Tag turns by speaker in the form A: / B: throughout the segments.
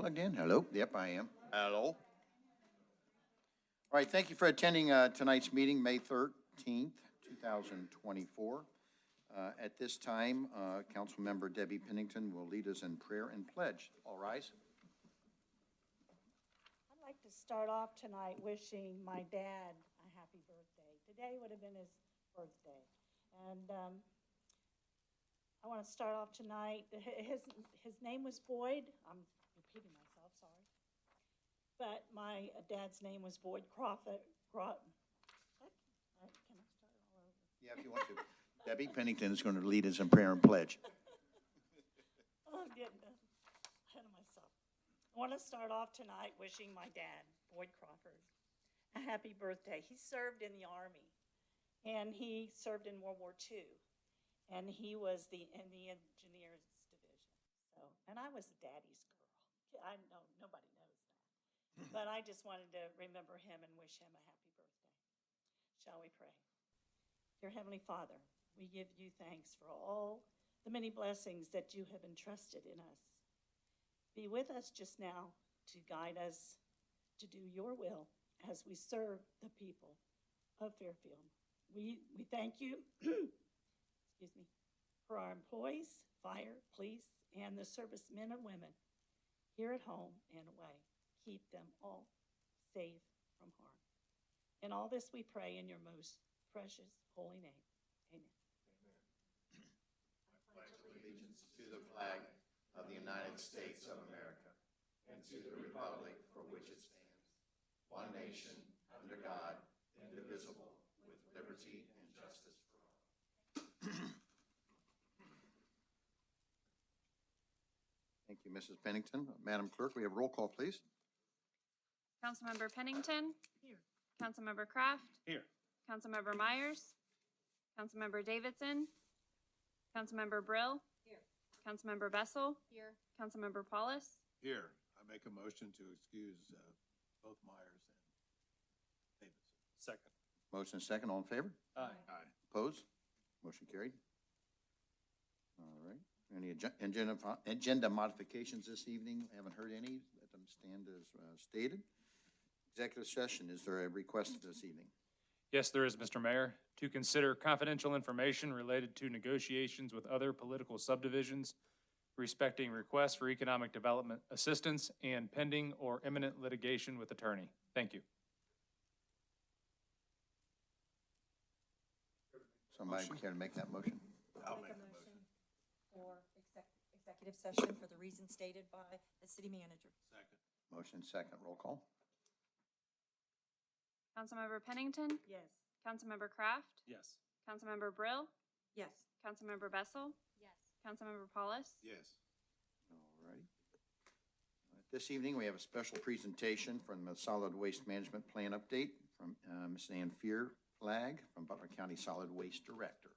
A: plugged in? Hello? Yep, I am.
B: Hello.
A: All right, thank you for attending tonight's meeting, May 13th, 2024. At this time, Councilmember Debbie Pennington will lead us in prayer and pledge. All rise.
C: I'd like to start off tonight wishing my dad a happy birthday. Today would have been his birthday. And I want to start off tonight. His name was Boyd. I'm repeating myself, sorry. But my dad's name was Boyd Crawford. Can I start all over?
A: Yeah, if you want to. Debbie Pennington is going to lead us in prayer and pledge.
C: I'm getting ahead of myself. I want to start off tonight wishing my dad, Boyd Crawford, a happy birthday. He served in the Army, and he served in World War II, and he was in the engineers division. So, and I was a daddy's girl. I know nobody knows that, but I just wanted to remember him and wish him a happy birthday. Shall we pray? Dear Heavenly Father, we give you thanks for all the many blessings that you have entrusted in us. Be with us just now to guide us to do your will as we serve the people of Fairfield. We thank you excuse me, for our employees, fire, police, and the servicemen and women here at home and away. Keep them all safe from harm. In all this we pray in your most precious holy name. Amen.
A: I pledge allegiance to the flag of the United States of America and to the republic for which it stands, one nation, under God, indivisible, with liberty and justice for all. Thank you, Mrs. Pennington. Madam Clerk, we have roll call, please.
D: Councilmember Pennington.
C: Here.
D: Councilmember Kraft.
B: Here.
D: Councilmember Myers. Councilmember Davidson. Councilmember Brill.
C: Here.
D: Councilmember Bessel. Here. Councilmember Paulus.
B: Here. I make a motion to excuse both Myers and Davidson. Second.
A: Motion is second. All in favor?
B: Aye.
A: Opposed? Motion carried. All right. Any agenda modifications this evening? Haven't heard any. Let them stand as stated. Executive session, is there a request this evening?
E: Yes, there is, Mr. Mayor. To consider confidential information related to negotiations with other political subdivisions respecting requests for economic development assistance and pending or imminent litigation with attorney. Thank you.
A: Somebody care to make that motion?
B: I'll make the motion.
F: For executive session for the reasons stated by the city manager.
B: Second.
A: Motion second. Roll call.
D: Councilmember Pennington.
C: Yes.
D: Councilmember Kraft.
E: Yes.
D: Councilmember Brill.
F: Yes.
D: Councilmember Bessel. Yes. Councilmember Paulus.
B: Yes.
A: All righty. This evening, we have a special presentation from the Solid Waste Management Plan Update from Ms. Ann Fairfield from Butler County Solid Waste Director.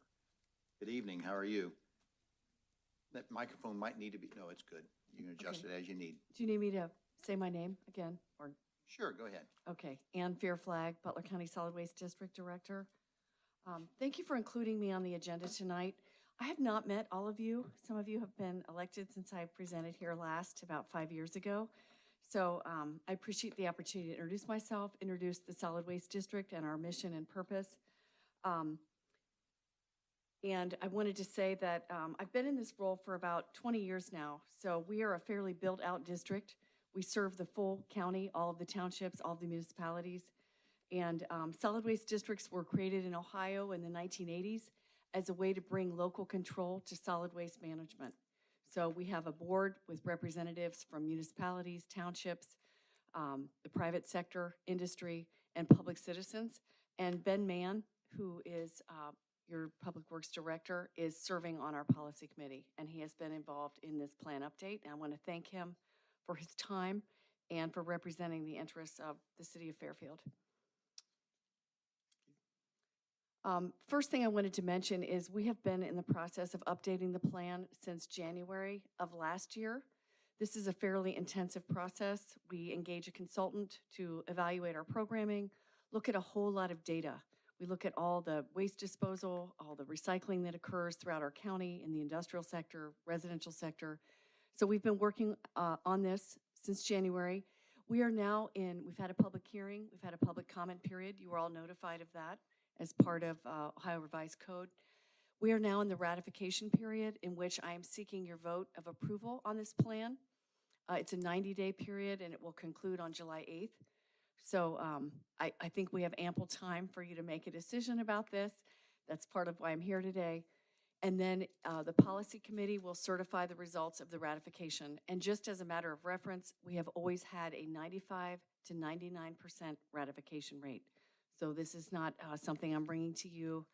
A: Good evening. How are you? That microphone might need to be, no, it's good. You can adjust it as you need.
G: Do you need me to say my name again, or?
A: Sure, go ahead.
G: Okay, Ann Fairfield, Butler County Solid Waste District Director. Thank you for including me on the agenda tonight. I have not met all of you. Some of you have been elected since I presented here last about 5 years ago. So I appreciate the opportunity to introduce myself, introduce the Solid Waste District and our mission and purpose. And I wanted to say that I've been in this role for about 20 years now. So we are a fairly built-out district. We serve the full county, all of the townships, all of the municipalities. And solid waste districts were created in Ohio in the 1980s as a way to bring local control to solid waste management. So we have a board with representatives from municipalities, townships, the private sector, industry, and public citizens. And Ben Mann, who is your Public Works Director, is serving on our policy committee, and he has been involved in this plan update. And I want to thank him for his time and for representing the interests of the city of Fairfield. First thing I wanted to mention is we have been in the process of updating the plan since January of last year. This is a fairly intensive process. We engage a consultant to evaluate our programming, look at a whole lot of data. We look at all the waste disposal, all the recycling that occurs throughout our county in the industrial sector, residential sector. So we've been working on this since January. We are now we've had a public hearing, we've had a public comment period. You were all notified of that as part of Ohio Revised Code. We are now in the ratification period in which I am seeking your vote of approval on this plan. It's a 90-day period, and it will conclude on July 8th. So I think we have ample time for you to make a decision about this. That's part of why I'm here today. And then the policy committee will certify the results of the ratification. And just as a matter of reference, we have always had a 95 to 99% ratification rate. So this is not something I'm bringing to you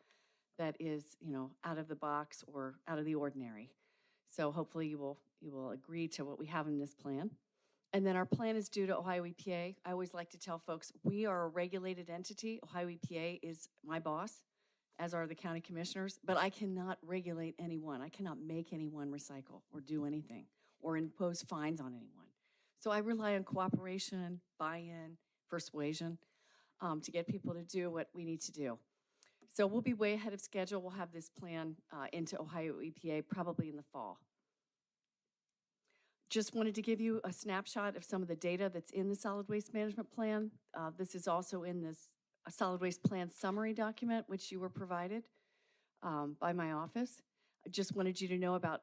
G: that is, out of the box or out of the ordinary. So hopefully you will agree to what we have in this plan. And then our plan is due to Ohio EPA. I always like to tell folks, we are a regulated entity. Ohio EPA is my boss, as are the county commissioners, but I cannot regulate anyone. I cannot make anyone recycle or do anything or impose fines on anyone. So I rely on cooperation, buy-in, persuasion to get people to do what we need to do. So we'll be way ahead of schedule. We'll have this plan into Ohio EPA probably in the fall. Just wanted to give you a snapshot of some of the data that's in the solid waste management plan. This is also in this solid waste plan summary document, which you were provided by my office. I just wanted you to know about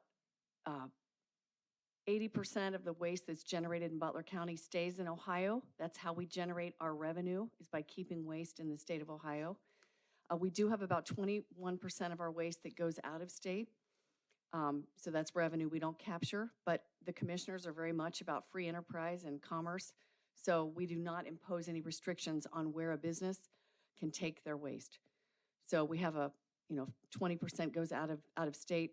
G: 80% of the waste that's generated in Butler County stays in Ohio. That's how we generate our revenue, is by keeping waste in the state of Ohio. We do have about 21% of our waste that goes out of state. So that's revenue we don't capture, but the commissioners are very much about free enterprise and commerce. So we do not impose any restrictions on where a business can take their waste. So we have 20% goes out of state.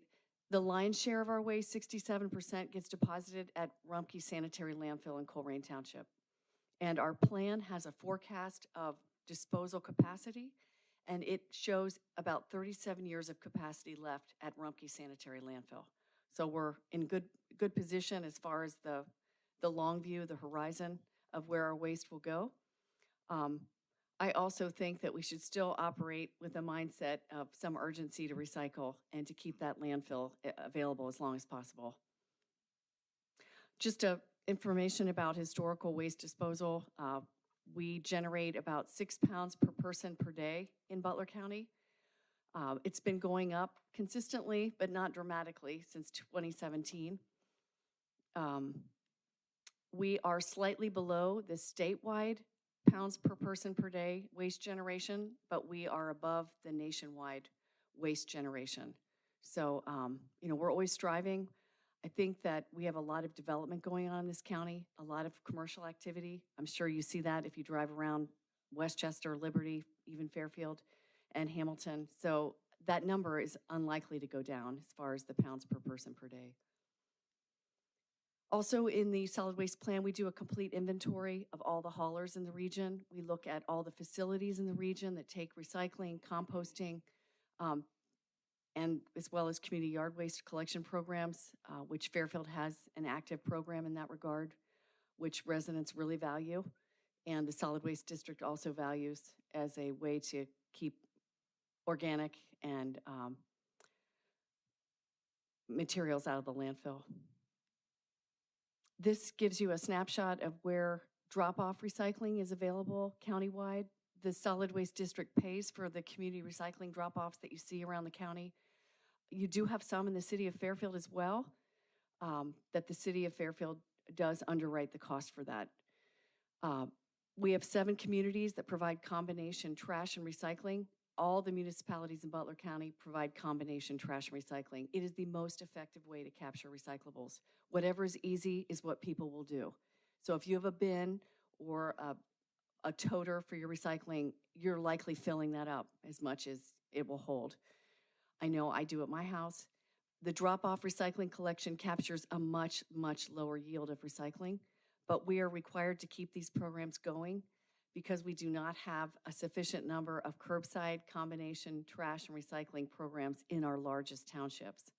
G: The lion's share of our waste, 67%, gets deposited at Rumpke Sanitary Landfill in Colerain Township. And our plan has a forecast of disposal capacity, and it shows about 37 years of capacity left at Rumpke Sanitary Landfill. So we're in good position as far as the long view, the horizon of where our waste will go. I also think that we should still operate with a mindset of some urgency to recycle and to keep that landfill available as long as possible. Just information about historical waste disposal. We generate about 6 pounds per person per day in Butler County. It's been going up consistently, but not dramatically, since 2017. We are slightly below the statewide pounds per person per day waste generation, but we are above the nationwide waste generation. So, we're always striving. I think that we have a lot of development going on in this county, a lot of commercial activity. I'm sure you see that if you drive around Westchester, Liberty, even Fairfield and Hamilton. So that number is unlikely to go down as far as the pounds per person per day. Also in the solid waste plan, we do a complete inventory of all the haulers in the region. We look at all the facilities in the region that take recycling, composting, and as well as community yard waste collection programs, which Fairfield has an active program in that regard, which residents really value. And the solid waste district also values as a way to keep organic and materials out of the landfill. This gives you a snapshot of where drop-off recycling is available countywide. The solid waste district pays for the community recycling drop-offs that you see around the county. You do have some in the city of Fairfield as well, that the city of Fairfield does underwrite the cost for that. We have 7 communities that provide combination trash and recycling. All the municipalities in Butler County provide combination trash and recycling. It is the most effective way to capture recyclables. Whatever is easy is what people will do. So if you have a bin or a toter for your recycling, you're likely filling that up as much as it will hold. I know I do at my house. The drop-off recycling collection captures a much, much lower yield of recycling, but we are required to keep these programs going because we do not have a sufficient number of curbside combination trash and recycling programs in our largest townships.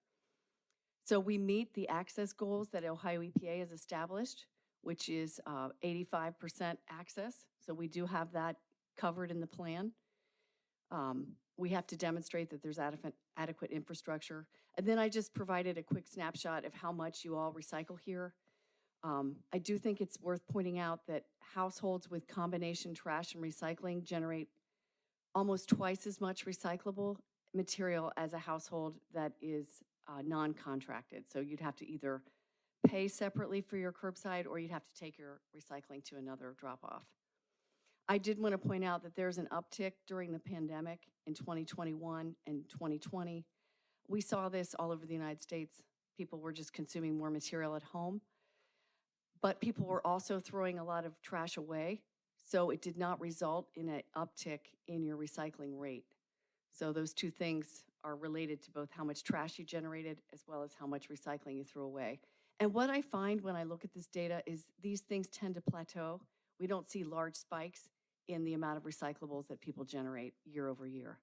G: So we meet the access goals that Ohio EPA has established, which is 85% access. So we do have that covered in the plan. We have to demonstrate that there's adequate infrastructure. And then I just provided a quick snapshot of how much you all recycle here. I do think it's worth pointing out that households with combination trash and recycling generate almost twice as much recyclable material as a household that is non-contracted. So you'd have to either pay separately for your curbside or you'd have to take your recycling to another drop-off. I did want to point out that there's an uptick during the pandemic in 2021 and 2020. We saw this all over the United States. People were just consuming more material at home, but people were also throwing a lot of trash away. So it did not result in an uptick in your recycling rate. So those two things are related to both how much trash you generated as well as how much recycling you threw away. And what I find when I look at this data is these things tend to plateau. We don't see large spikes in the amount of recyclables that people generate year over year.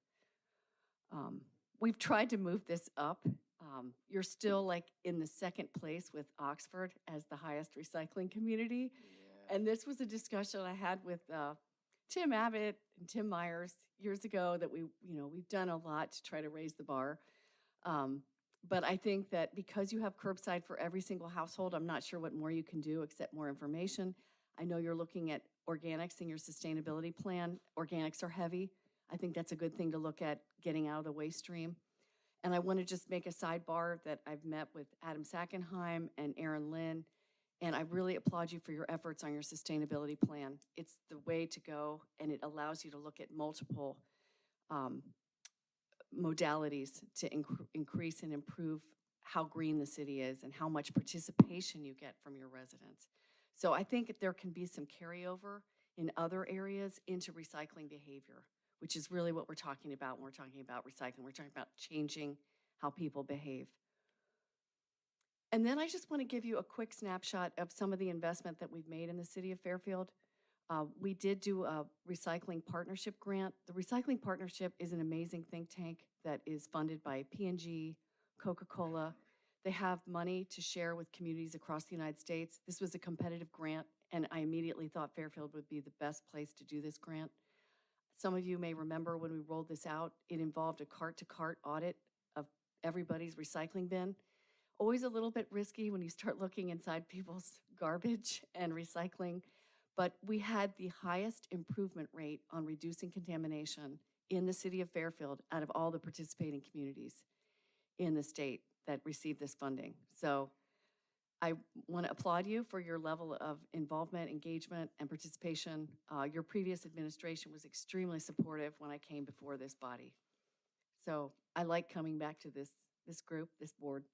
G: We've tried to move this up. You're still like in the second place with Oxford as the highest recycling community. And this was a discussion I had with Tim Abbott and Tim Myers years ago that we've done a lot to try to raise the bar. But I think that because you have curbside for every single household, I'm not sure what more you can do except more information. I know you're looking at organics in your sustainability plan. Organics are heavy. I think that's a good thing to look at getting out of the waste stream. And I want to just make a sidebar that I've met with Adam Sackenheim and Aaron Lynn, and I really applaud you for your efforts on your sustainability plan. It's the way to go, and it allows you to look at multiple modalities to increase and improve how green the city is and how much participation you get from your residents. So I think there can be some carryover in other areas into recycling behavior, which is really what we're talking about when we're talking about recycling. We're talking about changing how people behave. And then I just want to give you a quick snapshot of some of the investment that we've made in the city of Fairfield. We did do a recycling partnership grant. The recycling partnership is an amazing think tank that is funded by P&G, Coca-Cola. They have money to share with communities across the United States. This was a competitive grant, and I immediately thought Fairfield would be the best place to do this grant. Some of you may remember when we rolled this out, it involved a cart-to-cart audit of everybody's recycling bin. Always a little bit risky when you start looking inside people's garbage and recycling, but we had the highest improvement rate on reducing contamination in the city of Fairfield out of all the participating communities in the state that received this funding. So I want to applaud you for your level of involvement, engagement, and participation. Your previous administration was extremely supportive when I came before this body. So I like coming back to this group, this board,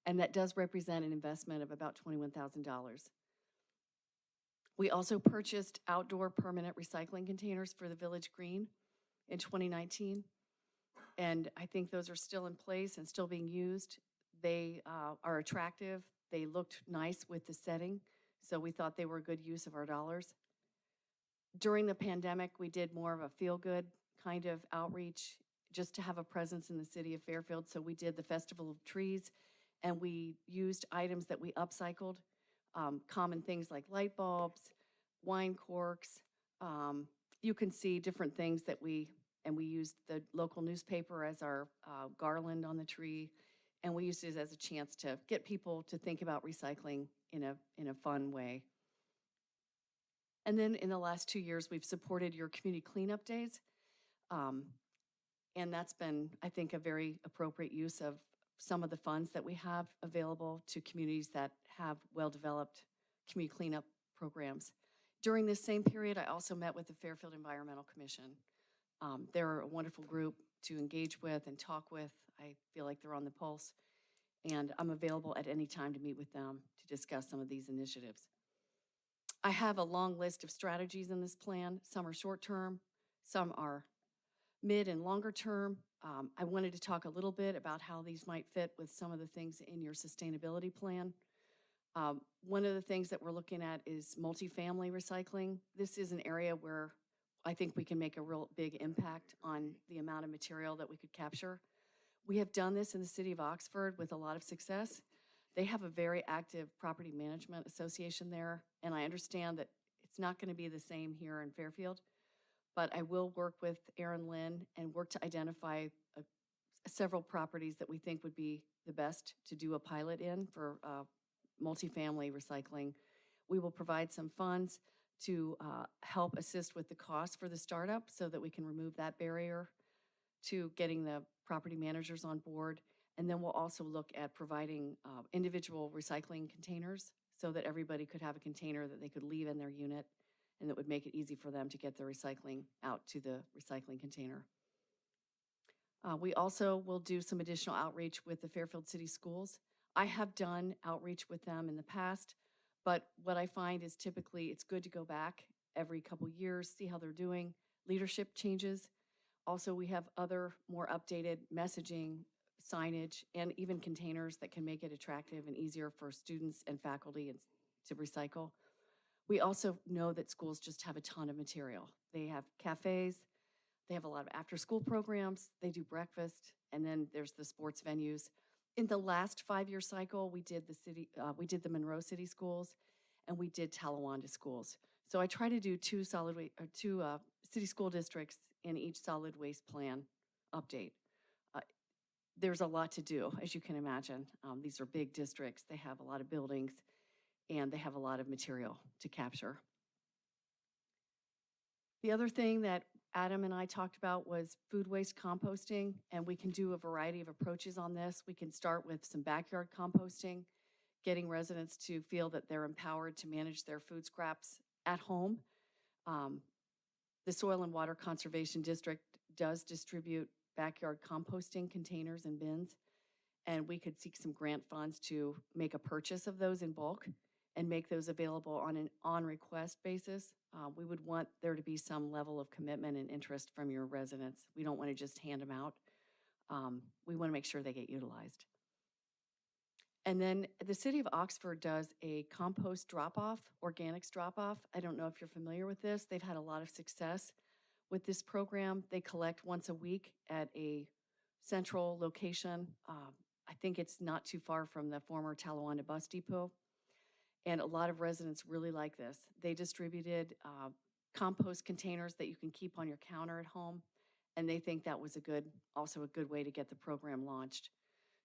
G: and that does represent an investment of about $21,000. We also purchased outdoor permanent recycling containers for the Village Green in 2019, and I think those are still in place and still being used. They are attractive. They looked nice with the setting, so we thought they were a good use of our dollars. During the pandemic, we did more of a feel-good kind of outreach just to have a presence in the city of Fairfield. So we did the Festival of Trees, and we used items that we upcycled, common things like light bulbs, wine corks. You can see different things that we used the local newspaper as our garland on the tree. And we used it as a chance to get people to think about recycling in a fun way. And then in the last 2 years, we've supported your community cleanup days. And that's been, I think, a very appropriate use of some of the funds that we have available to communities that have well-developed community cleanup programs. During this same period, I also met with the Fairfield Environmental Commission. They're a wonderful group to engage with and talk with. I feel like they're on the pulse, and I'm available at any time to meet with them to discuss some of these initiatives. I have a long list of strategies in this plan. Some are short-term, some are mid and longer term. I wanted to talk a little bit about how these might fit with some of the things in your sustainability plan. One of the things that we're looking at is multifamily recycling. This is an area where I think we can make a real big impact on the amount of material that we could capture. We have done this in the city of Oxford with a lot of success. They have a very active property management association there, and I understand that it's not going to be the same here in Fairfield, but I will work with Aaron Lynn and work to identify several properties that we think would be the best to do a pilot in for multifamily recycling. We will provide some funds to help assist with the cost for the startup so that we can remove that barrier to getting the property managers on board. And then we'll also look at providing individual recycling containers so that everybody could have a container that they could leave in their unit and that would make it easy for them to get their recycling out to the recycling container. We also will do some additional outreach with the Fairfield City Schools. I have done outreach with them in the past, but what I find is typically it's good to go back every couple years, see how they're doing. Leadership changes. Also, we have other more updated messaging, signage, and even containers that can make it attractive and easier for students and faculty to recycle. We also know that schools just have a ton of material. They have cafes, they have a lot of after-school programs, they do breakfast, and then there's the sports venues. In the last 5-year cycle, we did the Monroe City schools, and we did Talawanda schools. So I try to do two city school districts in each solid waste plan update. There's a lot to do, as you can imagine. These are big districts. They have a lot of buildings, and they have a lot of material to capture. The other thing that Adam and I talked about was food waste composting, and we can do a variety of approaches on this. We can start with some backyard composting, getting residents to feel that they're empowered to manage their food scraps at home. The Soil and Water Conservation District does distribute backyard composting containers and bins, and we could seek some grant funds to make a purchase of those in bulk and make those available on an on-request basis. We would want there to be some level of commitment and interest from your residents. We don't want to just hand them out. We want to make sure they get utilized. And then the city of Oxford does a compost drop-off, organics drop-off. I don't know if you're familiar with this. They've had a lot of success with this program. They collect once a week at a central location. I think it's not too far from the former Talawanda bus depot. And a lot of residents really like this. They distributed compost containers that you can keep on your counter at home. And they think that was also a good way to get the program launched.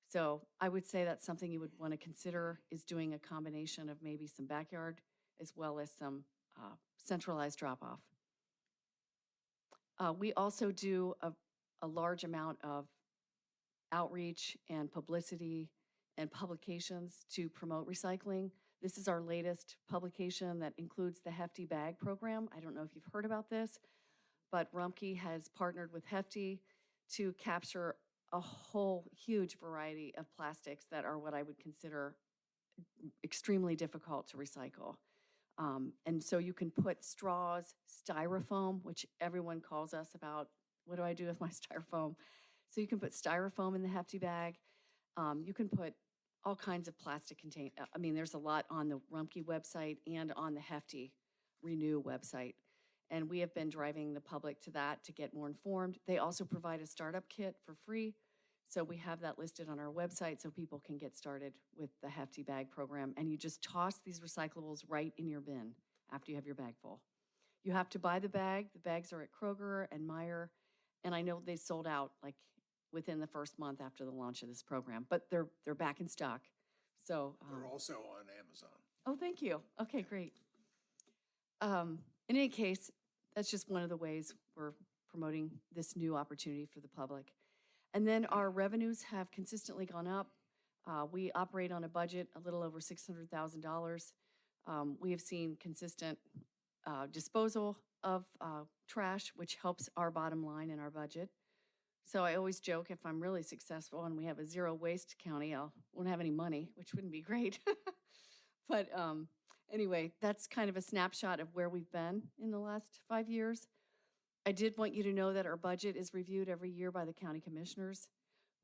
G: So I would say that's something you would want to consider, is doing a combination of maybe some backyard as well as some centralized drop-off. We also do a large amount of outreach and publicity and publications to promote recycling. This is our latest publication that includes the Hefty Bag Program. I don't know if you've heard about this, but Rumpke has partnered with Hefty to capture a whole huge variety of plastics that are what I would consider extremely difficult to recycle. And so you can put straws, styrofoam, which everyone calls us about, what do I do with my styrofoam? So you can put styrofoam in the Hefty bag. You can put all kinds of plastic there's a lot on the Rumpke website and on the Hefty Renew website. And we have been driving the public to that to get more informed. They also provide a startup kit for free. So we have that listed on our website so people can get started with the Hefty Bag Program. And you just toss these recyclables right in your bin after you have your bag full. You have to buy the bag. The bags are at Kroger and Meijer. And I know they sold out like within the first month after the launch of this program, but they're back in stock. So
B: They're also on Amazon.
G: Oh, thank you. Okay, great. In any case, that's just one of the ways we're promoting this new opportunity for the public. And then our revenues have consistently gone up. We operate on a budget a little over $600,000. We have seen consistent disposal of trash, which helps our bottom line in our budget. So I always joke, if I'm really successful and we have a zero waste county, I won't have any money, which wouldn't be great. But anyway, that's kind of a snapshot of where we've been in the last 5 years. I did want you to know that our budget is reviewed every year by the county commissioners.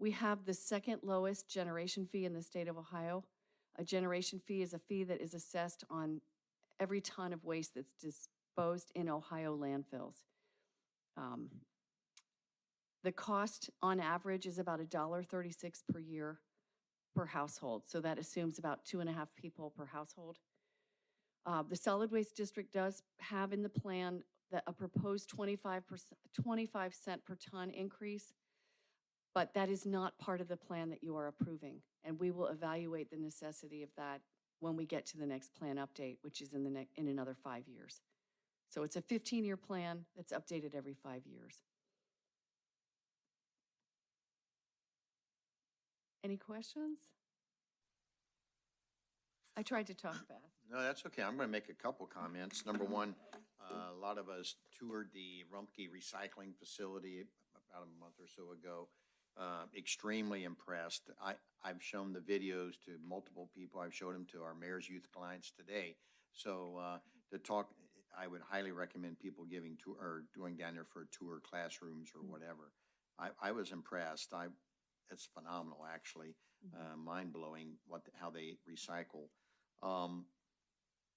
G: We have the second lowest generation fee in the state of Ohio. A generation fee is a fee that is assessed on every ton of waste that's disposed in Ohio landfills. The cost on average is about $1.36 per year per household. So that assumes about 2.5 people per household. The solid waste district does have in the plan that a proposed 25 cent per ton increase, but that is not part of the plan that you are approving. And we will evaluate the necessity of that when we get to the next plan update, which is in another 5 years. So it's a 15-year plan that's updated every 5 years. Any questions? I tried to talk fast.
A: No, that's okay. I'm going to make a couple comments. Number one, a lot of us toured the Rumpke Recycling Facility about a month or so ago. Extremely impressed. I've shown the videos to multiple people. I've showed them to our mayor's youth clients today. So to talk, I would highly recommend people giving tour or going down there for a tour, classrooms or whatever. I was impressed. It's phenomenal, actually. Mind blowing how they recycle.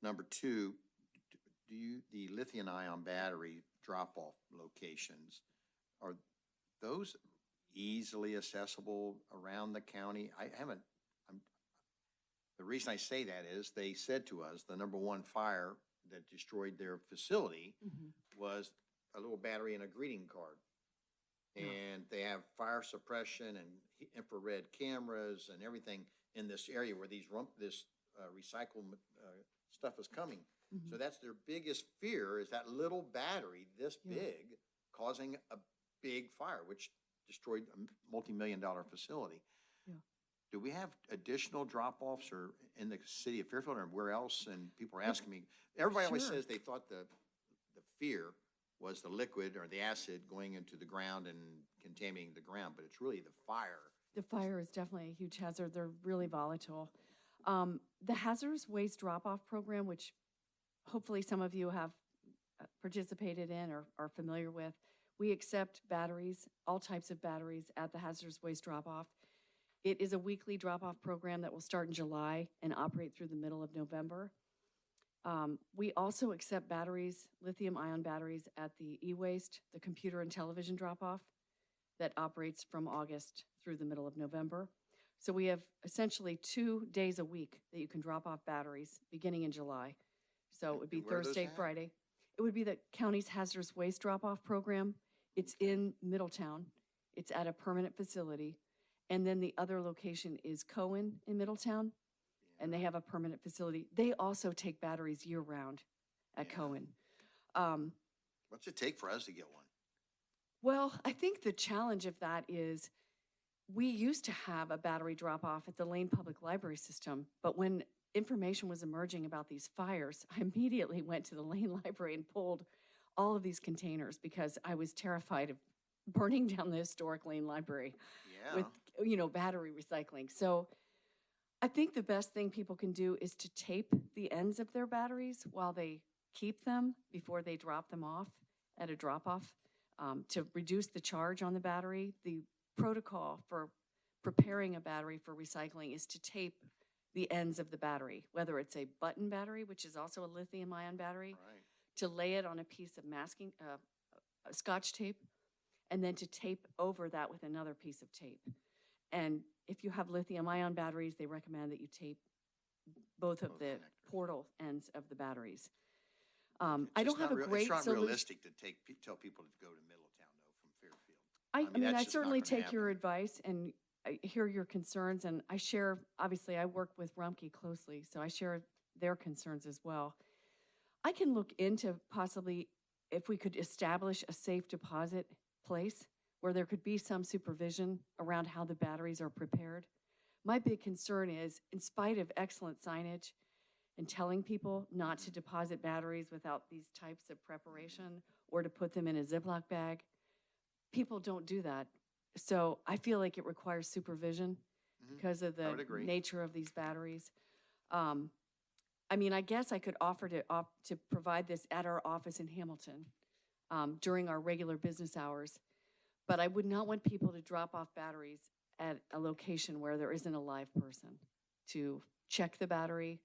A: Number two, the lithium ion battery drop-off locations, are those easily accessible around the county? The reason I say that is they said to us, the number one fire that destroyed their facility was a little battery and a greeting card. And they have fire suppression and infrared cameras and everything in this area where this recycled stuff is coming. So that's their biggest fear, is that little battery this big causing a big fire, which destroyed a multi-million-dollar facility.
G: Yeah.
A: Do we have additional drop-offs or in the city of Fairfield or where else? And people are asking me, everybody always
G: Sure.
A: says they thought the fear was the liquid or the acid going into the ground and contaminating the ground, but it's really the fire.
G: The fire is definitely a huge hazard. They're really volatile. The hazardous waste drop-off program, which hopefully some of you have participated in or are familiar with, we accept batteries, all types of batteries at the hazardous waste drop-off. It is a weekly drop-off program that will start in July and operate through the middle of November. We also accept batteries, lithium-ion batteries at the e-waste, the computer and television drop-off that operates from August through the middle of November. So we have essentially 2 days a week that you can drop off batteries beginning in July. So it would be
A: And where are those
G: Thursday,
A: at?
G: Friday. It would be the county's hazardous waste drop-off program. It's in Middletown. It's at a permanent facility. And then the other location is Cohen in Middletown, and they have a permanent facility. They also take batteries year-round at
A: Yeah.
G: Cohen.
A: What's it take for us to get one?
G: Well, I think the challenge of that is we used to have a battery drop-off at the Lane Public Library System, but when information was emerging about these fires, I immediately went to the Lane Library and pulled all of these containers because I was terrified of burning down the historic Lane Library
A: Yeah.
G: with, battery recycling. So I think the best thing people can do is to tape the ends of their batteries while they keep them before they drop them off at a drop-off to reduce the charge on the battery. The protocol for preparing a battery for recycling is to tape the ends of the battery, whether it's a button battery, which is also a lithium-ion battery,
A: Right.
G: to lay it on a piece of masking, Scotch tape, and then to tape over that with another piece of tape. And if you have lithium-ion batteries, they recommend that you tape both of
A: Both
G: the
A: connectors.
G: portal ends of the batteries.
A: It's
G: I
A: just
G: don't have
A: not
G: a
A: real-
G: great
A: It's not
G: solution.
A: realistic to tell people to go to Middletown, though, from Fairfield.
G: I
A: mean,
G: mean,
A: that's
G: I
A: just not
G: certainly
A: gonna
G: take your
A: happen.
G: advice and I hear your concerns, and I share, obviously, I work with Rumpke closely, so I share their concerns as well. I can look into possibly if we could establish a safe deposit place where there could be some supervision around how the batteries are prepared. My big concern is, in spite of excellent signage and telling people not to deposit batteries without these types of preparation or to put them in a Ziploc bag, people don't do that. So I feel like it requires supervision because of
A: I would
G: the
A: agree.
G: nature of these batteries. I guess I could offer to provide this at our office in Hamilton during our regular business hours. But I would not want people to drop off batteries at a location where there isn't a live person to check the battery,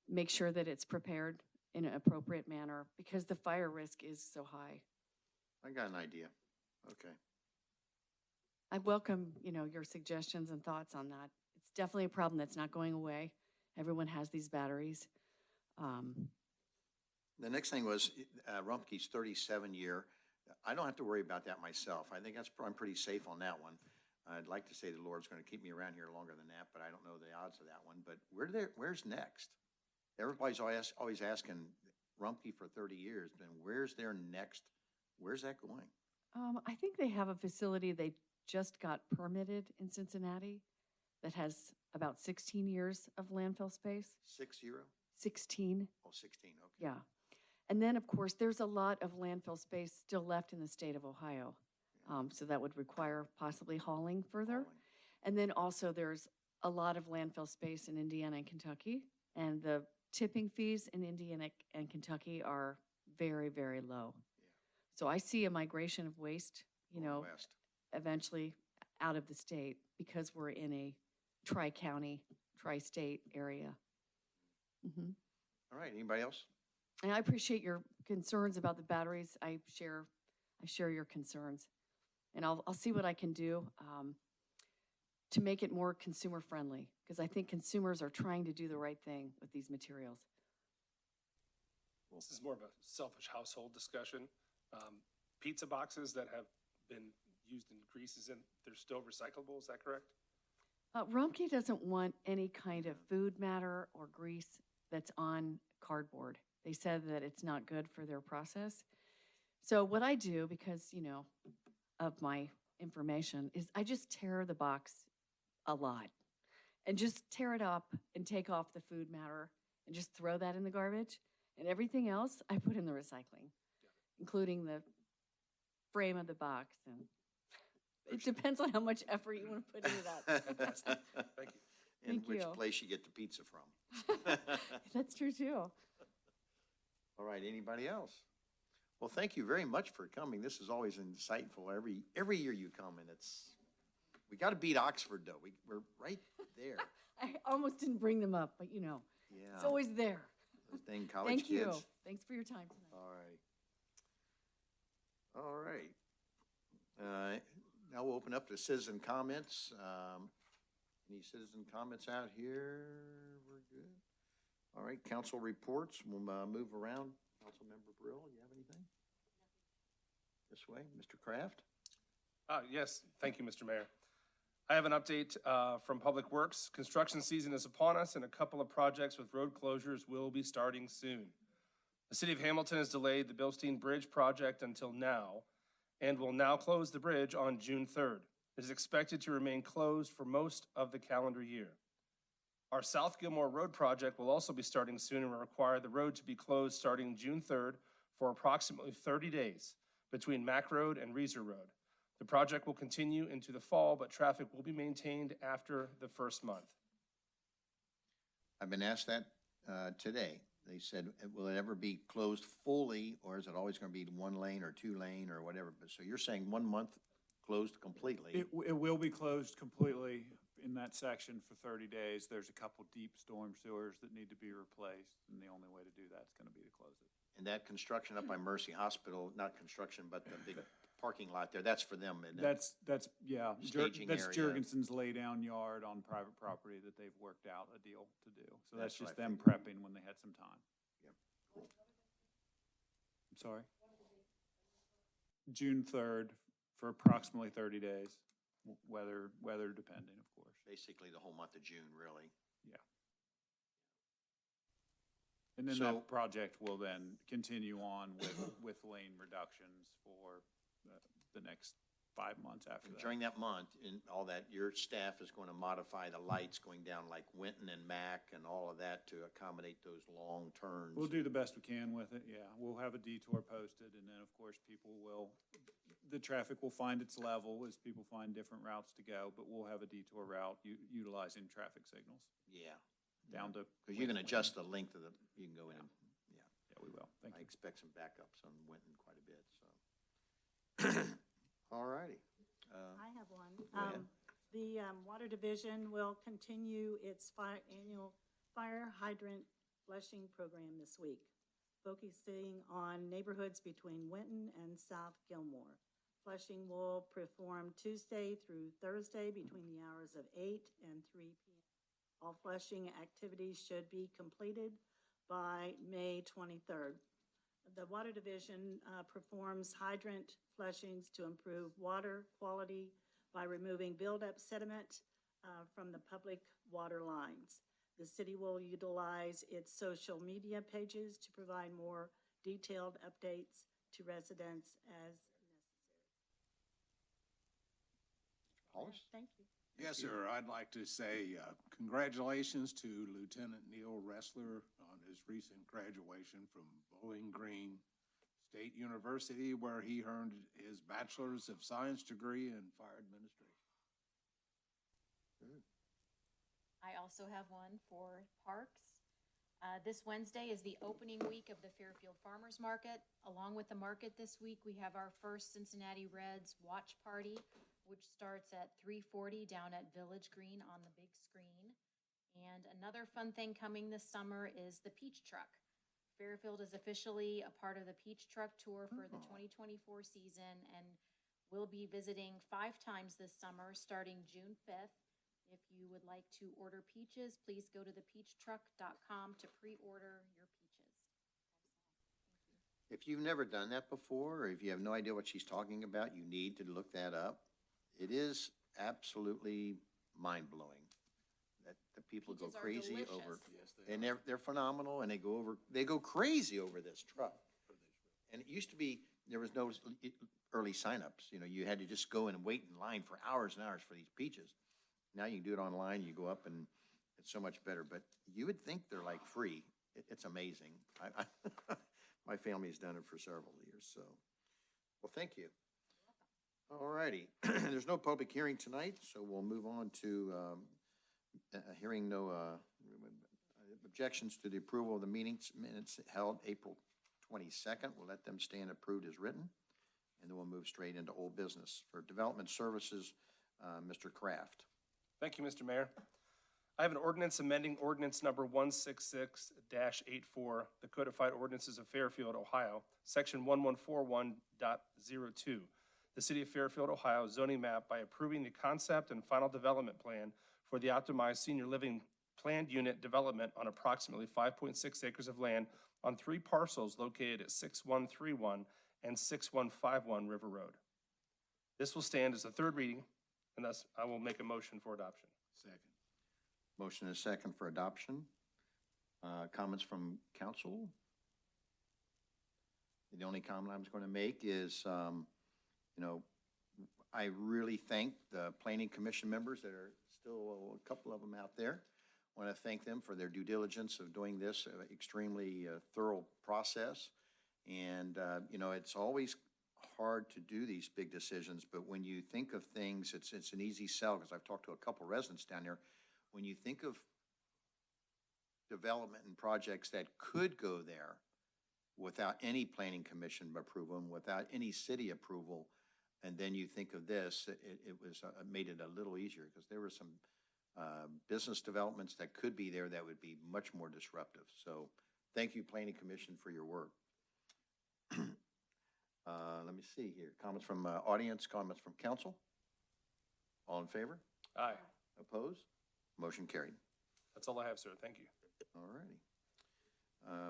G: make sure that it's prepared in an appropriate manner, because the fire risk is so high.
A: I got an idea. Okay.
G: I welcome, your suggestions and thoughts on that. It's definitely a problem that's not going away. Everyone has these batteries.
A: The next thing was Rumpke's 37-year. I don't have to worry about that myself. I think I'm pretty safe on that one. I'd like to say the Lord's gonna keep me around here longer than that, but I don't know the odds of that one. But where's next? Everybody's always asking Rumpke for 30 years, then where's their next, where's that going?
G: I think they have a facility they just got permitted in Cincinnati that has about 16 years of landfill space.
A: 6-0?
G: 16,
A: Oh, 16, okay.
G: yeah. And then, of course, there's a lot of landfill space still left in the state of Ohio. So that would require possibly hauling further.
A: Hauling.
G: And then also there's a lot of landfill space in Indiana and Kentucky. And the tipping fees in Indiana and Kentucky are very, very low. So I see a migration of waste, you
A: Going
G: know,
A: west.
G: eventually out of the state because we're in a tri-county, tri-state area. Mhm.
A: All right, anybody else?
G: And I appreciate your concerns about the batteries. I share your concerns. And I'll see what I can do to make it more consumer friendly, because I think consumers are trying to do the right thing with these materials.
H: This is more of a selfish household discussion. Pizza boxes that have been used in greases, and they're still recyclable, is that correct?
G: Rumpke doesn't want any kind of food matter or grease that's on cardboard. They said that it's not good for their process. So what I do, because, you know, of my information, is I just tear the box a lot and just tear it up and take off the food matter and just throw that in the garbage. And everything else I put in the recycling, including the frame of the box. And it depends on how much effort you want to put into that.
H: Fantastic. Thank you.
A: And
G: Thank
A: which
G: you.
A: place you get the pizza from.
G: That's true too.
A: All right, anybody else? Well, thank you very much for coming. This is always insightful. Every year you come, and we got to beat Oxford, though. We're right there.
G: I almost didn't bring them up, but you know, it's
A: Yeah,
G: always there.
A: those dang college
G: Thank
A: kids.
G: you. Thanks for your time tonight.
A: All right. Now we'll open up to citizen comments. Any citizen comments out here? We're good. All right, council reports. We'll move around. Councilmember Brill, you have anything? This way, Mr. Kraft?
H: Yes, thank you, Mr. Mayor. I have an update from Public Works. Construction season is upon us, and a couple of projects with road closures will be starting soon. The city of Hamilton has delayed the Bilstein Bridge project until now, and will now close the bridge on June 3rd. It is expected to remain closed for most of the calendar year. Our South Gilmore Road project will also be starting soon and will require the road to be closed starting June 3rd for approximately 30 days between Mack Road and Reeser Road. The project will continue into the fall, but traffic will be maintained after the first month.
A: I've been asked that today. They said, will it ever be closed fully, or is it always going to be 1 lane or 2 lane or whatever? But so you're saying 1 month closed completely?
I: It will be closed completely in that section for 30 days. There's a couple deep storm sewers that need to be replaced, and the only way to do that is going to be to close it.
A: And that construction up by Mercy Hospital, not construction, but the big parking lot there, that's for them, isn't it?
I: Yeah.
A: Staging
I: That's
A: area.
I: Jurgensen's laydown yard on private property that they've worked out a deal to do. So that's
A: That's what
I: just
A: I
I: them
A: figured.
I: prepping when they had some time.
A: Yep, cool.
I: I'm sorry? June 3rd for approximately 30 days, weather depending, of course.
A: Basically the whole month of June, really.
I: Yeah. And then
A: So-
I: that project will then continue on with lane reductions for the next 5 months after
A: And
I: that.
A: during that month and all that, your staff is going to modify the lights going down like Winton and Mack and all of that to accommodate those long turns.
I: We'll do the best we can with it, yeah. We'll have a detour posted, and then, of course, the traffic will find its level as people find different routes to go, but we'll have a detour route utilizing traffic signals
A: Yeah,
I: down to.
A: because you can adjust the length of you can go in and, yeah.
I: Yeah, we will. Thank
A: I
I: you.
A: expect some backups on Winton quite a bit, so. All righty.
C: I have one.
A: Go ahead.
C: The Water Division will continue its annual fire hydrant flushing program this week, focusing on neighborhoods between Winton and South Gilmore. Flushing will perform Tuesday through Thursday between the hours of 8 and 3 p.m. All flushing activities should be completed by May 23rd. The Water Division performs hydrant flushings to improve water quality by removing buildup sediment from the public water lines. The city will utilize its social media pages to provide more detailed updates to residents as necessary.
A: Hollis?
C: Thank you.
B: Yes, sir. I'd like to say congratulations to Lieutenant Neil Ressler on his recent graduation from Bowling Green State University, where he earned his Bachelor's of Science degree in Fire Administration.
J: I also have one for parks. This Wednesday is the opening week of the Fairfield Farmers Market. Along with the market this week, we have our first Cincinnati Reds watch party, which starts at 3:40 down at Village Green on the big screen. And another fun thing coming this summer is the Peach Truck. Fairfield is officially a part of the Peach Truck Tour for the 2024 season, and we'll be visiting 5 times this summer, starting June 5th. If you would like to order peaches, please go to thepeachtruck.com to pre-order your peaches.
A: If you've never done that before, or if you have no idea what she's talking about, you need to look that up. It is absolutely mind-blowing that the people go
J: Peaches are
A: crazy
J: delicious.
A: over.
B: Yes, they
A: And
B: are.
A: they're phenomenal, and they go crazy over this truck. And it used to be, there was no early signups, you know, you had to just go in and wait in line for hours and hours for these peaches. Now you can do it online, you go up and it's so much better, but you would think they're like free. It's amazing. My family's done it for several years, so, well, thank you. All righty, there's no public hearing tonight, so we'll move on to, hearing no, objections to the approval of the minutes held April 22nd. We'll let them stand approved as written, and then we'll move straight into old business. For Development Services, Mr. Kraft.
H: Thank you, Mr. Mayor. I have an ordinance amending ordinance number 166-84, the codified ordinances of Fairfield, Ohio, section 1141.02. The City of Fairfield, Ohio zoning map by approving the concept and final development plan for the optimized senior living planned unit development on approximately 5.6 acres of land on 3 parcels located at 6131 and 6151 River Road. This will stand as the third reading, and thus I will make a motion for adoption.
B: Second.
A: Motion and a second for adoption. Comments from council? The only comment I was going to make is, you know, I really thank the planning commission members that are still a couple of them out there. Want to thank them for their due diligence of doing this extremely thorough process. And, you know, it's always hard to do these big decisions, but when you think of things, it's an easy sell, because I've talked to a couple residents down there. When you think of development and projects that could go there without any planning commission approval, without any city approval, and then you think of this, it made it a little easier, because there were some business developments that could be there that would be much more disruptive. So thank you, Planning Commission, for your work. Let me see here. Comments from audience, comments from council? All in favor?
H: Aye.
A: Opposed? Motion carried.
H: That's all I have, sir. Thank you.
A: All righty.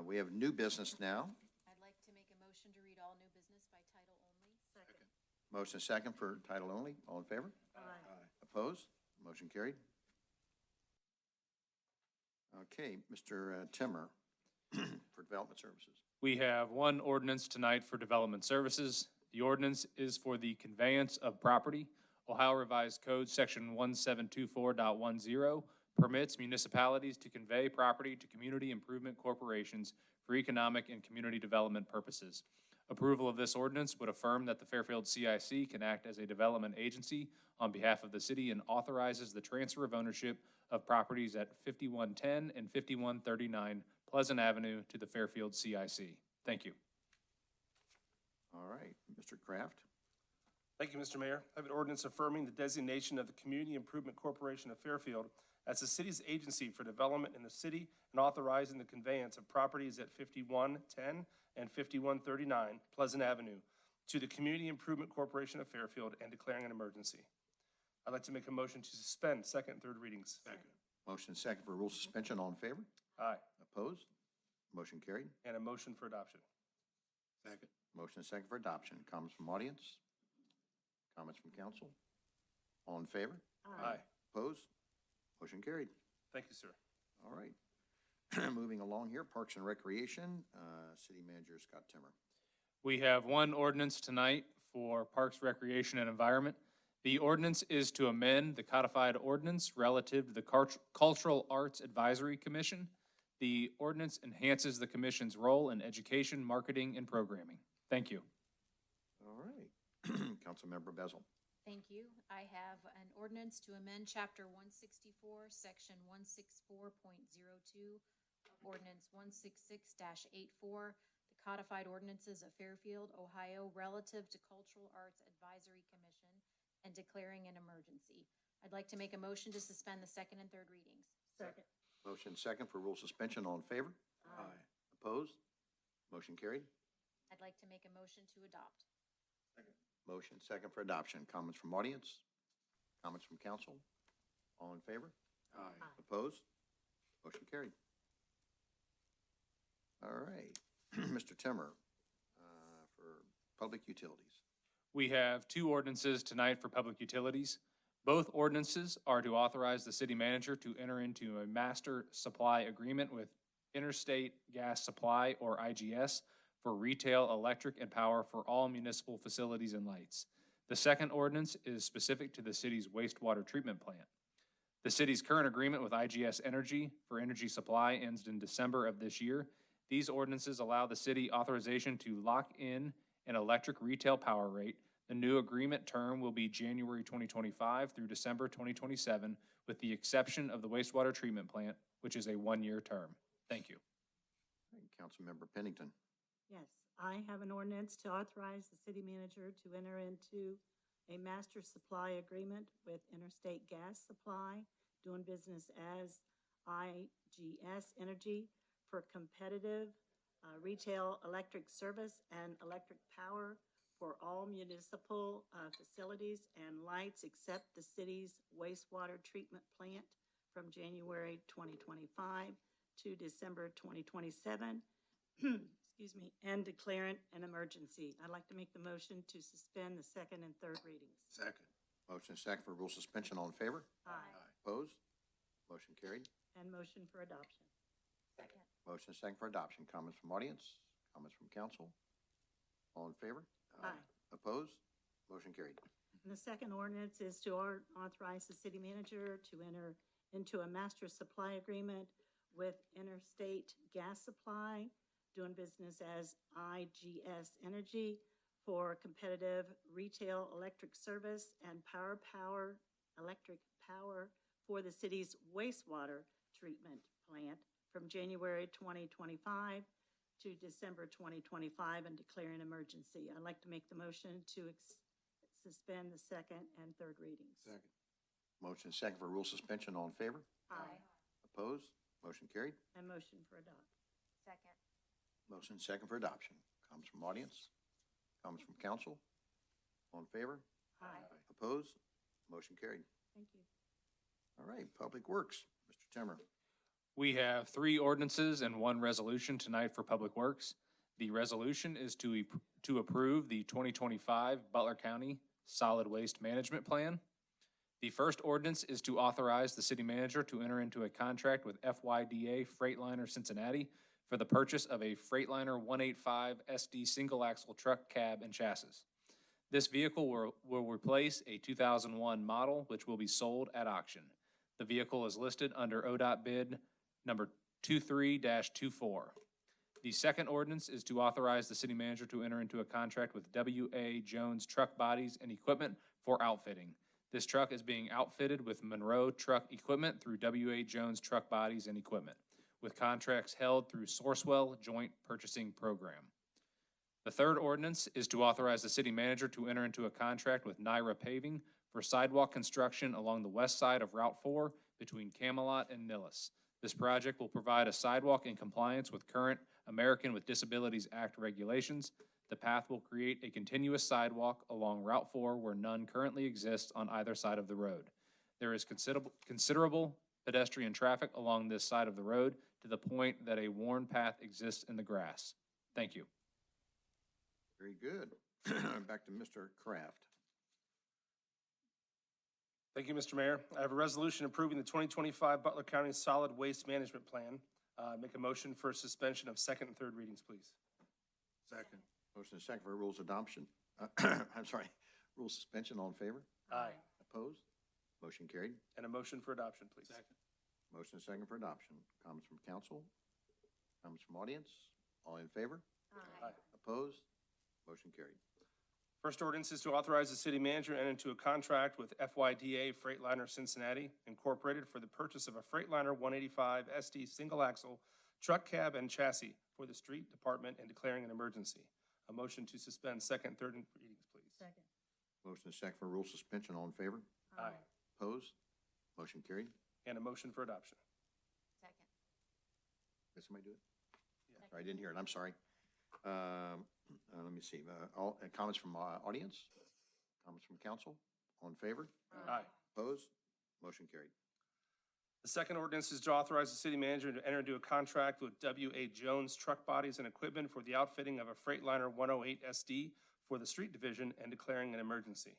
A: We have new business now.
J: I'd like to make a motion to read all new business by title only.
C: Second.
A: Motion is second for title only. All in favor?
C: Aye.
A: Opposed? Motion carried. Okay, Mr. Timmer for Development Services.
E: We have one ordinance tonight for Development Services. The ordinance is for the conveyance of property. Ohio Revised Code, Section 1724.10, permits municipalities to convey property to community improvement corporations for economic and community development purposes. Approval of this ordinance would affirm that the Fairfield CIC can act as a development agency on behalf of the city and authorizes the transfer of ownership of properties at 5110 and 5139 Pleasant Avenue to the Fairfield CIC. Thank you.
A: All right, Mr. Kraft.
H: Thank you, Mr. Mayor. I have an ordinance affirming the designation of the Community Improvement Corporation of Fairfield as the city's agency for development in the city and authorizing the conveyance of properties at 5110 and 5139 Pleasant Avenue to the Community Improvement Corporation of Fairfield and declaring an emergency. I'd like to make a motion to suspend second and third readings.
B: Second.
A: Motion is second for rule suspension. All in favor?
H: Aye.
A: Opposed? Motion carried.
H: And a motion for adoption.
B: Second.
A: Motion is second for adoption. Comments from audience? Comments from council? All in favor?
H: Aye.
A: Opposed? Motion carried.
H: Thank you, sir.
A: All right. Moving along here, Parks and Recreation, City Manager Scott Timmer.
E: We have one ordinance tonight for Parks, Recreation, and Environment. The ordinance is to amend the codified ordinance relative to the Cultural Arts Advisory Commission. The ordinance enhances the commission's role in education, marketing, and programming. Thank you.
A: All right. Councilmember Bezel.
J: Thank you. I have an ordinance to amend Chapter 164, Section 164.02 of Ordinance 166-84, the codified ordinances of Fairfield, Ohio, relative to Cultural Arts Advisory Commission and declaring an emergency. I'd like to make a motion to suspend the second and third readings.
F: Second.
A: Motion second for rule suspension. All in favor?
F: Aye.
A: Opposed? Motion carried.
J: I'd like to make a motion to adopt.
A: Motion second for adoption. Comments from audience? Comments from council? All in favor?
B: Aye.
A: Opposed? Motion carried. All right. Mr. Timmer, for public utilities.
E: We have two ordinances tonight for public utilities. Both ordinances are to authorize the city manager to enter into a master supply agreement with Interstate Gas Supply, or IGS, for retail electric and power for all municipal facilities and lights. The second ordinance is specific to the city's wastewater treatment plant. The city's current agreement with IGS Energy for energy supply ends in December of this year. These ordinances allow the city authorization to lock in an electric retail power rate. The new agreement term will be January 2025 through December 2027, with the exception of the wastewater treatment plant, which is a one-year term. Thank you.
A: Councilmember Pennington.
K: Yes, I have an ordinance to authorize the city manager to enter into a master supply agreement with Interstate Gas Supply, doing business as IGS Energy, for competitive retail electric service and electric power for all municipal facilities and lights except the city's wastewater treatment plant from January 2025 to December 2027. Excuse me, and declaring an emergency. I'd like to make the motion to suspend the second and third readings.
B: Second.
A: Motion second for rule suspension. All in favor?
K: Aye.
A: Opposed? Motion carried.
K: And motion for adoption.
J: Second.
A: Motion second for adoption. Comments from audience? Comments from council? All in favor?
K: Aye.
A: Opposed? Motion carried.
K: And the second ordinance is to authorize the city manager to enter into a master supply agreement with Interstate Gas Supply, doing business as IGS Energy, for competitive retail electric service and electric power for the city's wastewater treatment plant from January 2025 to December 2025 and declare an emergency. I'd like to make the motion to suspend the second and third readings.
B: Second.
A: Motion second for rule suspension. All in favor?
J: Aye.
A: Opposed? Motion carried.
K: And motion for adopt.
J: Second.
A: Motion second for adoption. Comments from audience? Comments from council? All in favor?
K: Aye.
A: Opposed? Motion carried.
K: Thank you.
A: All right, Public Works, Mr. Timmer.
E: We have three ordinances and one resolution tonight for Public Works. The resolution is to approve the 2025 Butler County Solid Waste Management Plan. The first ordinance is to authorize the city manager to enter into a contract with FYDA Freightliner Cincinnati for the purchase of a Freightliner 185 SD single-axle truck cab and chassis. This vehicle will replace a 2001 model, which will be sold at auction. The vehicle is listed under ODOT bid number 23-24. The second ordinance is to authorize the city manager to enter into a contract with W.A. Jones Truck Bodies and Equipment for outfitting. This truck is being outfitted with Monroe Truck Equipment through W.A. Jones Truck Bodies and Equipment, with contracts held through Sourcewell Joint Purchasing Program. The third ordinance is to authorize the city manager to enter into a contract with Naira Paving for sidewalk construction along the west side of Route 4 between Camelot and Millis. This project will provide a sidewalk in compliance with current American with Disabilities Act regulations. The path will create a continuous sidewalk along Route 4 where none currently exists on either side of the road. There is considerable pedestrian traffic along this side of the road to the point that a worn path exists in the grass. Thank you.
A: Very good. Back to Mr. Kraft.
H: Thank you, Mr. Mayor. I have a resolution approving the 2025 Butler County Solid Waste Management Plan. Make a motion for suspension of second and third readings, please.
B: Second.
A: Motion is second for rules adoption. I'm sorry, rule suspension. All in favor?
H: Aye.
A: Opposed? Motion carried.
H: And a motion for adoption, please.
B: Second.
A: Motion is second for adoption. Comments from council? Comments from audience? All in favor?
H: Aye.
A: Opposed? Motion carried.
H: First ordinance is to authorize the city manager to enter into a contract with FYDA Freightliner Cincinnati Incorporated for the purchase of a Freightliner 185 SD single axle truck cab and chassis for the street department and declaring an emergency. A motion to suspend second and third readings, please.
F: Second.
A: Motion is second for rule suspension. All in favor?
H: Aye.
A: Opposed? Motion carried.
H: And a motion for adoption.
J: Second.
A: Did somebody do it? I didn't hear it. I'm sorry. Let me see. All comments from audience? Comments from council? All in favor?
H: Aye.
A: Opposed? Motion carried.
H: The second ordinance is to authorize the city manager to enter into a contract with W.A. Jones Truck Bodies and Equipment for the outfitting of a Freightliner 108 SD for the street division and declaring an emergency.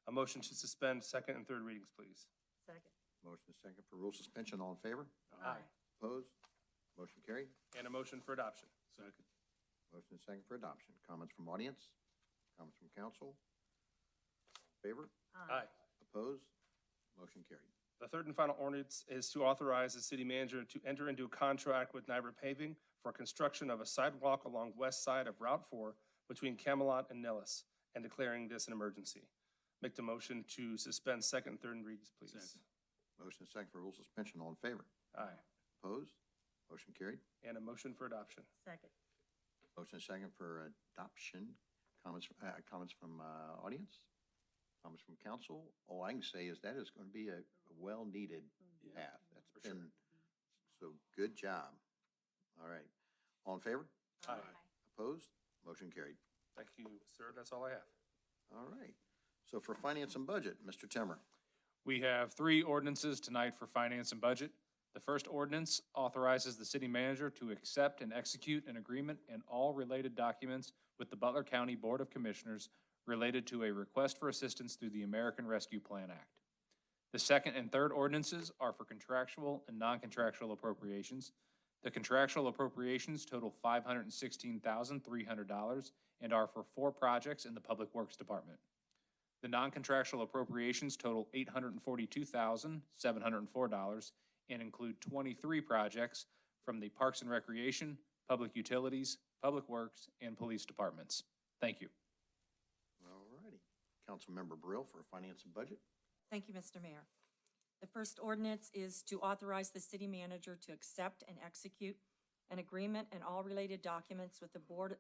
H: A motion to suspend second and third readings, please.
F: Second.
A: Motion is second for rule suspension. All in favor?
H: Aye.
A: Opposed? Motion carried.
H: And a motion for adoption.
B: Second.
A: Motion is second for adoption. Comments from audience? Comments from council? Favor?
H: Aye.
A: Opposed? Motion carried.
H: The third and final ordinance is to authorize the city manager to enter into a contract with Niagara Paving for construction of a sidewalk along west side of Route 4 between Camelot and Nellis and declaring this an emergency. Make the motion to suspend second and third readings, please.
B: Second.
A: Motion is second for rule suspension. All in favor?
H: Aye.
A: Opposed? Motion carried.
H: And a motion for adoption.
F: Second.
A: Motion is second for adoption. Comments from audience? Comments from council? All I can say is that is going to be a well-needed path. That's been, so good job. All right. All in favor?
H: Aye.
A: Opposed? Motion carried.
H: Thank you, sir. That's all I have.
A: All right. So for finance and budget, Mr. Timmer.
E: We have three ordinances tonight for finance and budget. The first ordinance authorizes the city manager to accept and execute an agreement and all related documents with the Butler County Board of Commissioners related to a request for assistance through the American Rescue Plan Act. The second and third ordinances are for contractual and non-contractual appropriations. The contractual appropriations total $516,300 and are for 4 projects in the Public Works Department. The non-contractual appropriations total $842,704 and include 23 projects from the Parks and Recreation, Public Utilities, Public Works, and Police Departments. Thank you.
A: All righty. Councilmember Brill for finance and budget.
F: Thank you, Mr. Mayor. The first ordinance is to authorize the city manager to accept and execute an agreement and all related documents with the Board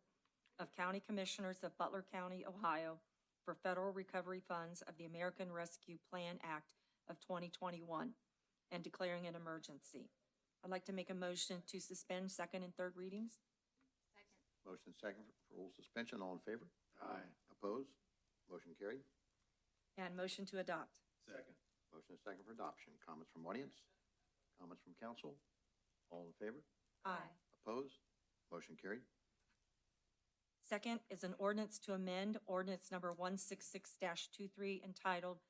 F: of County Commissioners of Butler County, Ohio, for federal recovery funds of the American Rescue Plan Act of 2021 and declaring an emergency. I'd like to make a motion to suspend second and third readings.
J: Second.
A: Motion second for rule suspension. All in favor?
B: Aye.
A: Opposed? Motion carried.
F: And motion to adopt.
B: Second.
A: Motion is second for adoption. Comments from audience? Comments from council? All in favor?
F: Aye.
A: Opposed? Motion carried.
F: Second is an ordinance to amend ordinance number 166-23 entitled,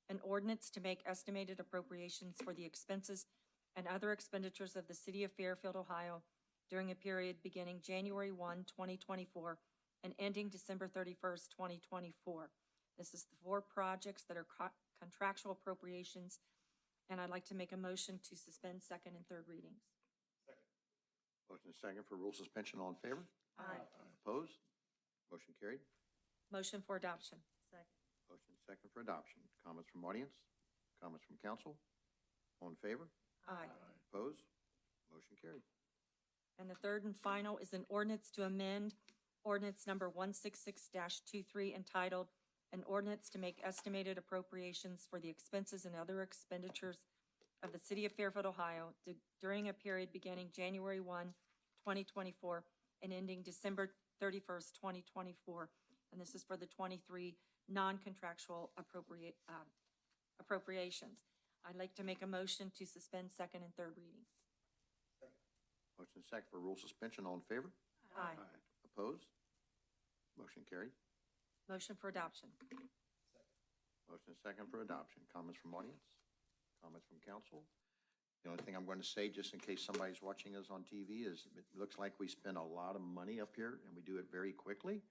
F: "An Ordinance to Make Estimated Appropriations for the Expenses and Other Expenditures of the City of Fairfield, Ohio during a period beginning January 1, 2024 and ending December 31st, 2024. This is the 4 projects that are contractual appropriations, and I'd like to make a motion to suspend second and third readings.
A: Motion is second for rule suspension. All in favor?
F: Aye.
A: Opposed? Motion carried.
F: Motion for adoption. Second.
A: Motion is second for adoption. Comments from audience? Comments from council? All in favor?
F: Aye.
A: Opposed? Motion carried.
F: And the third and final is an ordinance to amend ordinance number 166-23 entitled, "An Ordinance to Make Estimated Appropriations for the Expenses and Other Expenditures of the City of Fairfield, Ohio during a period beginning January 1, 2024 and ending December 31st, 2024. And this is for the 23 non-contractual appropriations. I'd like to make a motion to suspend second and third readings.
A: Motion is second for rule suspension. All in favor?
F: Aye.
A: Opposed? Motion carried.
F: Motion for adoption.
A: Motion is second for adoption. Comments from audience? Comments from council? The only thing I'm going to say, just in case somebody's watching us on TV, is it looks like we spend a lot of money up here, and we do it very quickly.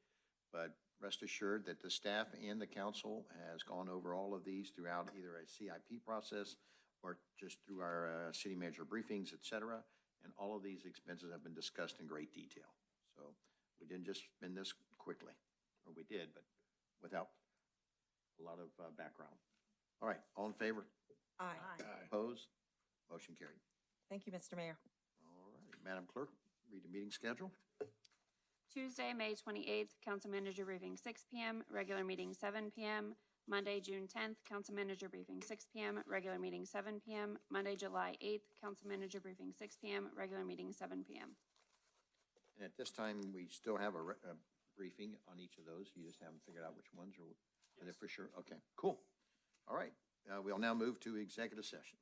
A: But rest assured that the staff and the council has gone over all of these throughout either a CIP process or just through our city manager briefings, et cetera. And all of these expenses have been discussed in great detail. So we didn't just spend this quickly, or we did, but without a lot of background. All right, all in favor?
F: Aye.
A: Opposed? Motion carried.
F: Thank you, Mr. Mayor.
A: All right, Madam Clerk, read the meeting schedule.
D: Tuesday, May 28th, council manager briefing 6 PM, regular meeting 7 PM. Monday, June 10th, council manager briefing 6 PM, regular meeting 7 PM. Monday, July 8th, council manager briefing 6 PM, regular meeting 7 PM.
A: And at this time, we still have a briefing on each of those. You just haven't figured out which ones, or are they for sure? Okay, cool. All right, we'll now move to executive session.